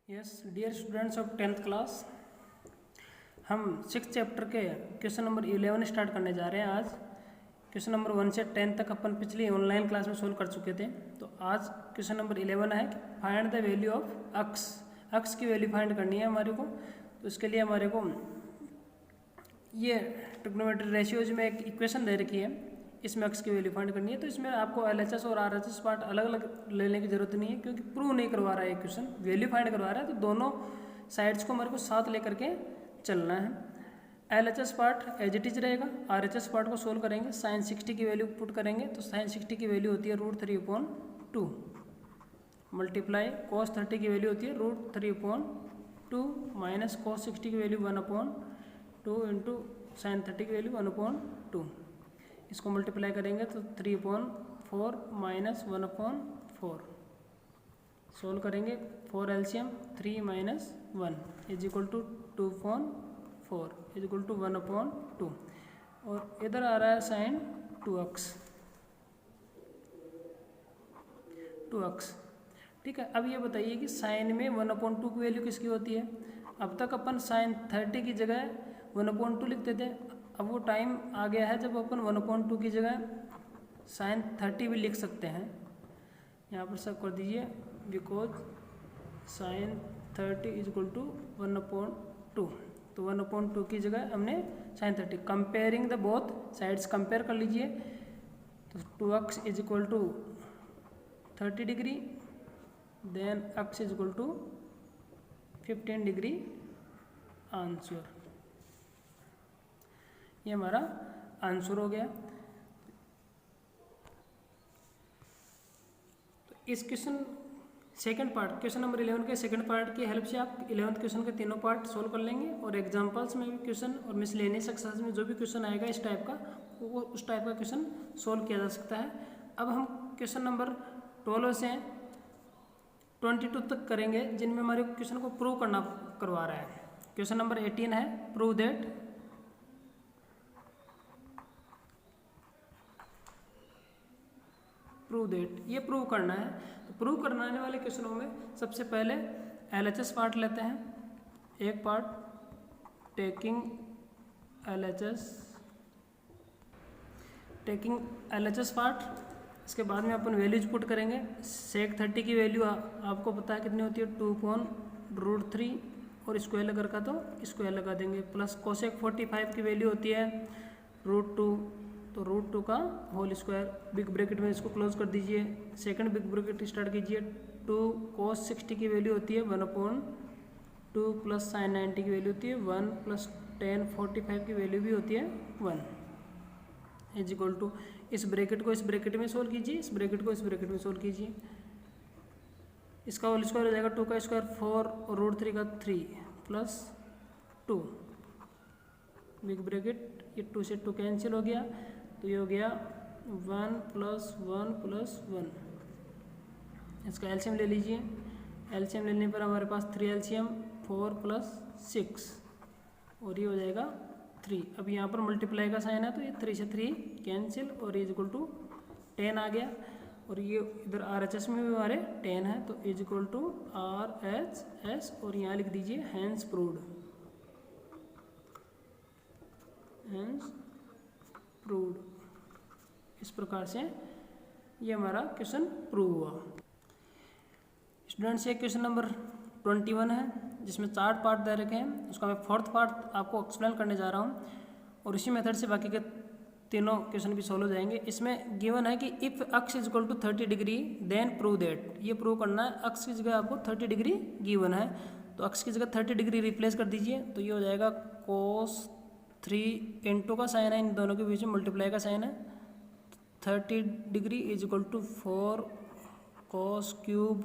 Yes dear students of 10th class, हम 6th chapter के question number 11 start करने जा रहे हैं। आज क्वेश्चन नंबर 1 से 10 तक अपन पिछली ऑनलाइन क्लास में सोल्व कर चुके थे। तो आज क्वेश्चन नंबर 11 है कि फाइंड द वैल्यू ऑफ अक्स। अक्स की वैल्यू फाइंड करनी है हमारे को। तो इसके लिए हमारे को ये ट्रिग्नोमेट्री रेशियोज में एक इक्वेशन दे रखी है, इसमें अक्स की वैल्यू फाइंड करनी है। तो इसमें आपको एलएचएस और आरएचएस पार्ट अलग अलग लेने की जरूरत नहीं है, क्योंकि प्रूव नहीं करवा रहा है क्वेश्चन, वैल्यू फाइंड करवा रहा है। तो दोनों साइड्स को हमारे को साथ लेकर के चलना है। LHS part as it is रहेगा, आरएचएस पार्ट को सोल्व करेंगे। साइन 60 की वैल्यू पुट करेंगे तो साइन 60 की वैल्यू होती है √3/2 मल्टीप्लाई cos 30 की वैल्यू होती है √3/2 माइनस cos 60 की वैल्यू 1/2 इंटू साइन 30 की वैल्यू 1/2। इसको मल्टीप्लाई करेंगे तो 3/4 माइनस 1/4 सोल्व करेंगे। 4 LCM 3 minus 1 is equal to 2/4 is equal to 1/2 और इधर आ रहा है साइन 2x। ठीक है, अब ये बताइए कि साइन में 1/2 की वैल्यू किसकी होती है। अब तक अपन साइन 30 की जगह 1/2 लिखते थे। अब वो टाइम आ गया है जब अपन 1/2 की जगह साइन 30 भी लिख सकते हैं। यहाँ पर सब कर दीजिए, because sine 30 is equal to 1/2। तो 1/2 की जगह हमने sine 30। Comparing the both sides compare कर लीजिए। तो 2x is equal to 30 degree, then x is equal to 15 degree answer. ये हमारा आंसर हो गया। तो इस question second part, question number 11 के सेकंड पार्ट की हेल्प से आप 11th क्वेश्चन के तीनों पार्ट सोल्व कर लेंगे। और एग्जांपल्स में भी क्वेश्चन और मिसलेनियस एक्सरसाइज में जो भी क्वेश्चन आएगा इस टाइप का, वो उस टाइप का क्वेश्चन सोल्व किया जा सकता है। अब हम क्वेश्चन नंबर 12 से 22 तक करेंगे, जिनमें हमारे क्वेश्चन को प्रूव करवा रहा है। क्वेश्चन नंबर 18 है प्रूव दैट ये प्रूव करना है। तो प्रूव करने वाले क्वेश्चनों में सबसे पहले एलएचएस पार्ट लेते हैं। एक पार्ट टेकिंग एलएचएस पार्ट। इसके बाद में अपन वैल्यूज पुट करेंगे। सेक 30 की वैल्यू आपको पता है कितनी होती है 2/√3 और स्क्वायर लगा रखा तो स्क्वायर लगा देंगे। प्लस कोसेक 45 की वैल्यू होती है √2, तो √2 का होल स्क्वायर। बिग ब्रैकेट में इसको क्लोज कर दीजिए। सेकंड बिग ब्रैकेट स्टार्ट कीजिए। 2 cos 60 की वैल्यू होती है 1/2 प्लस साइन 90 की वैल्यू होती है 1 प्लस tan 45 की वैल्यू भी होती है 1 इज इक्वल टू, इस ब्रैकेट को इस ब्रैकेट में सोल्व कीजिए, इस ब्रैकेट को इस ब्रैकेट में सोल्व कीजिए। इसका होल स्क्वायर हो जाएगा 2 का स्क्वायर 4 और √3 का 3 प्लस 2 बिग ब्रैकेट, ये 2 से 2 कैंसिल हो गया। तो ये हो गया 1 प्लस 1 प्लस 1। इसका एलसीएम ले लीजिए। एलसीएम लेने पर हमारे पास 3 एलसीएम 4 प्लस 6 और ये हो जाएगा 3। अब यहाँ पर मल्टीप्लाई का साइन है तो ये 3 से 3 कैंसिल और इज इक्वल टू 10 आ गया। और ये इधर आरएचएस में भी हमारे 10 है तो इज इक्वल टू RHS और यहाँ लिख दीजिए हैंस प्रूव्ड। इस प्रकार से ये हमारा क्वेश्चन प्रूव हुआ। स्टूडेंट्स, ये क्वेश्चन नंबर 21 है, जिसमें 4 पार्ट दे रखे हैं। उसका मैं 4th पार्ट आपको एक्सप्लेन करने जा रहा हूँ और इसी मेथड से बाकी के तीनों क्वेश्चन भी सोल्व हो जाएंगे। इसमें गिवन है कि if x is equal to 30 degree then prove that. ये प्रूव करना है। अक्स की जगह आपको 30 डिग्री गिवन है, तो अक्स की जगह 30 डिग्री रिप्लेस कर दीजिए। तो ये हो जाएगा cos 3 इंटू का साइन है, इन दोनों के बीच में मल्टीप्लाई का साइन है। 30 degree is equal to 4 cos cube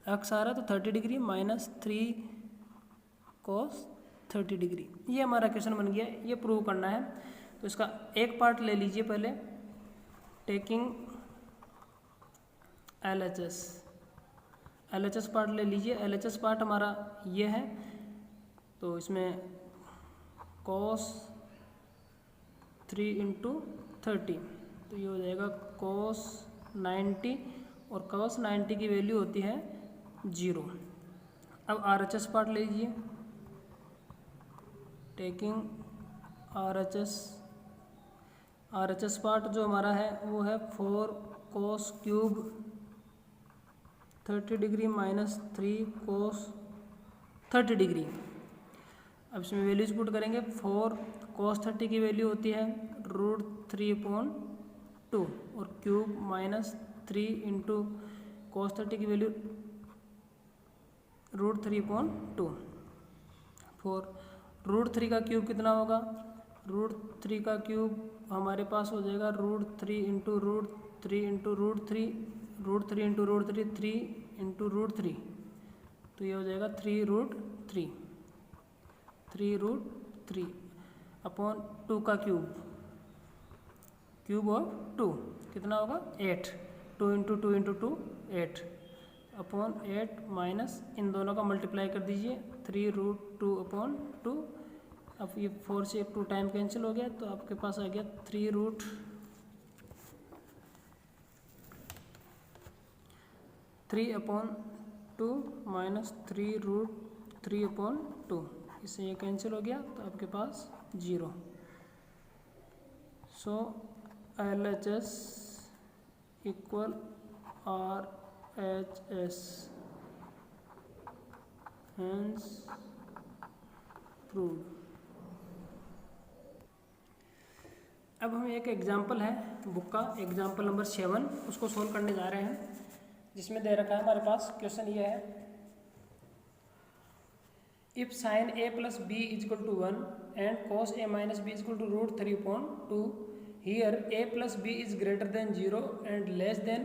x आ रहा है तो 30 डिग्री माइनस 3 cos 30 डिग्री। ये हमारा क्वेश्चन बन गया। ये प्रूव करना है। तो इसका एक पार्ट ले लीजिए पहले, टेकिंग एलएचएस पार्ट ले लीजिए। एलएचएस पार्ट हमारा ये है, तो इसमें cos 3 इंटू 30 तो ये हो जाएगा cos 90 और cos 90 की वैल्यू होती है 0। अब RHS पार्ट लीजिए, टेकिंग RHS पार्ट जो हमारा है वो है 4 cos cube 30 degree minus 3 cos 30 degree. अब इसमें वैल्यूज पुट करेंगे। 4 cos 30 की वैल्यू होती है √3/2 और क्यूब माइनस 3 इंटू cos 30 की वैल्यू √3/2। 4 √3 का क्यूब कितना होगा? √3 का क्यूब हमारे पास हो जाएगा √3 इंटू √3 इंटू √3 √3 इंटू √3 3 इंटू √3, तो ये हो जाएगा 3√3 अपॉन 2 का क्यूब और 2 कितना होगा 8, 2 इंटू 2 इंटू 2 8 अपॉन 8 माइनस इन दोनों का मल्टीप्लाई कर दीजिए 3√2/2। अब ये 4 से 2 टाइम कैंसिल हो गया तो आपके पास आ गया 3/2 माइनस 3√3/2। इससे ये कैंसिल हो गया तो आपके पास 0। So LHS equal RHS hence proved. अब हम एक एग्जाम्पल है बुक का, एग्जाम्पल नंबर 7, उसको सोल्व करने जा रहे हैं, जिसमें दे रखा है हमारे पास क्वेश्चन ये है, if sin a plus b is equal to 1 and cos a minus b is equal to √3/2, here a plus b is greater than 0 and less than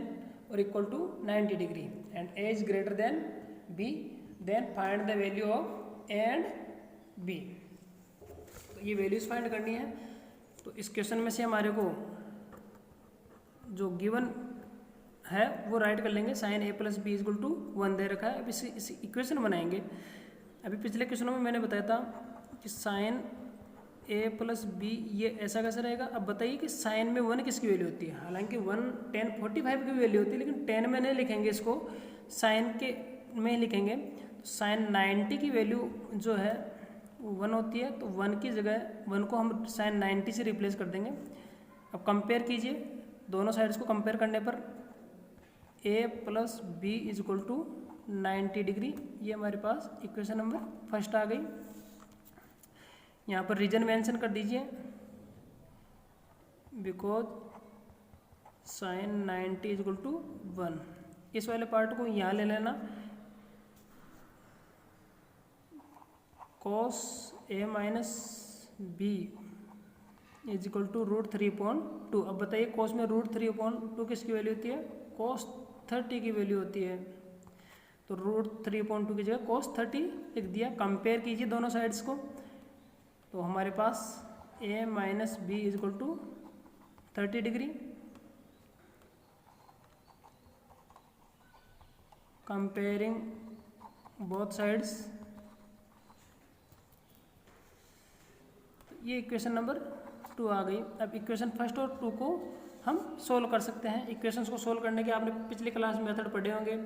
or equal to 90 degree and a is greater than b, then find the value of a and b। तो ये values find करनी है। तो इस question में से हमारे को जो गिवन है वो राइट कर लेंगे। sin a plus b is equal to 1 दे रखा है। अब इस इक्वेशन बनाएंगे। अभी पिछले क्वेश्चनों में मैंने बताया था कि sin a plus b ये ऐसा कैसे रहेगा। अब बताइए कि sin में 1 किसकी वैल्यू होती है। हालांकि 1 tan 45 की वैल्यू होती है, लेकिन tan में नहीं लिखेंगे, इसको sin के में लिखेंगे। तो sin 90 की वैल्यू जो है 1 होती है, तो 1 की जगह 1 को हम sin 90 से रिप्लेस कर देंगे। अब कंपेयर कीजिए, दोनों साइड्स को कंपेयर करने पर a plus b is equal to 90 degree, ये हमारे पास इक्वेशन नंबर फर्स्ट आ गई। यहाँ पर रीजन मेंशन कर दीजिए, because sin 90 is equal to 1। इस वाले पार्ट को यहाँ ले लेना, cos a minus b is equal to √3/2। अब बताइए cos में √3/2 किसकी वैल्यू होती है, cos 30 की वैल्यू होती है। तो √3/2 की जगह cos 30 लिख दिया। कंपेयर कीजिए दोनों साइड्स को, तो हमारे पास a minus b is equal to 30 degree. Comparing both sides, ये इक्वेशन नंबर 2 आ गई। अब इक्वेशन फर्स्ट और 2 को हम सोल्व कर सकते हैं। इक्वेशंस को सोल्व करने के आपने पिछली क्लास में मेथड पढ़े होंगे,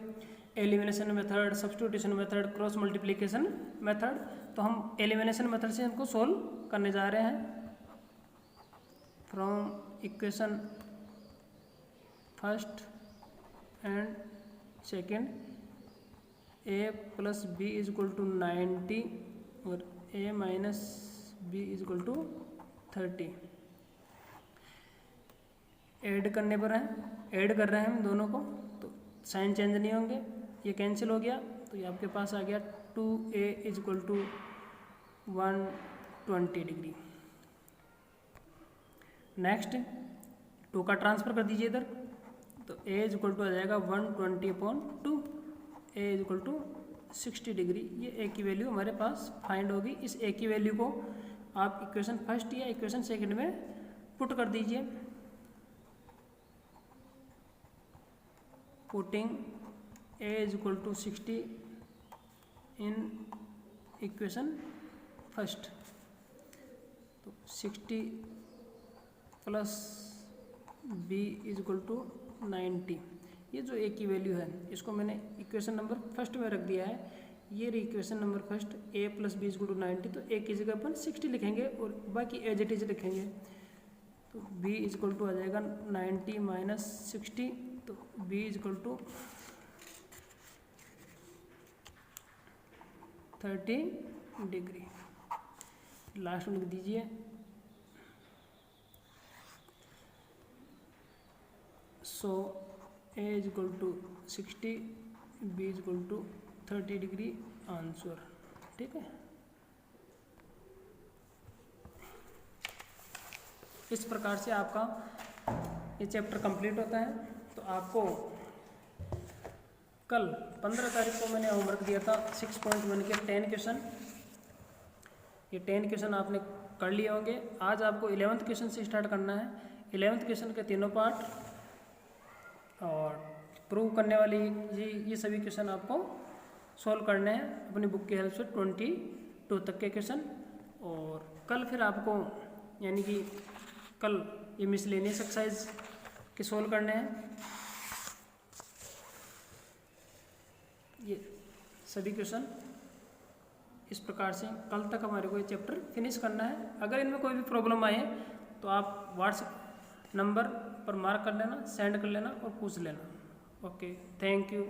elimination method, substitution method, cross multiplication method. तो हम एलिमिनेशन मेथड से इनको सोल्व करने जा रहे हैं। From equation first and second, a plus b is equal to 90 और a minus b is equal to 30। Add करने पर है, ऐड कर रहे हैं हम दोनों को, तो साइन चेंज नहीं होंगे, ये कैंसिल हो गया। तो ये आपके पास आ गया 2a is equal to 120 degree. Next 2 का ट्रांसफर कर दीजिए इधर, तो a इज इक्वल टू आ जाएगा 120/2, a is equal to 60 degree. ये a की वैल्यू हमारे पास फाइंड होगी। इस a की वैल्यू को आप इक्वेशन फर्स्ट या इक्वेशन सेकंड में पुट कर दीजिए। Putting a is equal to 60 in equation first, तो 60 plus b is equal to 90। ये जो a की वैल्यू है इसको मैंने इक्वेशन नंबर फर्स्ट में रख दिया है। ये रही equation number first, a plus b is equal to 90, तो a की जगह अपन 60 लिखेंगे और बाकी एज इट इज लिखेंगे। तो b इजक्वल टू आ जाएगा 90 माइनस 60, तो b is equal to 30 degree. Last में लिख दीजिए so a is equal to 60, b is equal to 30 degree answer. ठीक है, इस प्रकार से आपका ये चैप्टर कंप्लीट होता है। तो आपको कल 15 तारीख को मैंने होमवर्क दिया था 6.1 के 10 क्वेश्चन, ये 10 क्वेश्चन आपने कर लिए होंगे। आज आपको 11th क्वेश्चन से स्टार्ट करना है। 11th क्वेश्चन के तीनों पार्ट और प्रूव करने वाली ये सभी क्वेश्चन आपको सॉल्व करने हैं अपनी बुक की हेल्प से 22 तक के क्वेश्चन। और कल फिर आपको यानी कि कल ये मिसलेनियस एक्सरसाइज के सॉल्व करने हैं, ये सभी क्वेश्चन। इस प्रकार से कल तक हमारे को ये चैप्टर फिनिश करना है। अगर इनमें कोई भी प्रॉब्लम आए तो आप व्हाट्सएप नंबर पर मार्क कर लेना, सेंड कर लेना और पूछ लेना। Okay, thank you.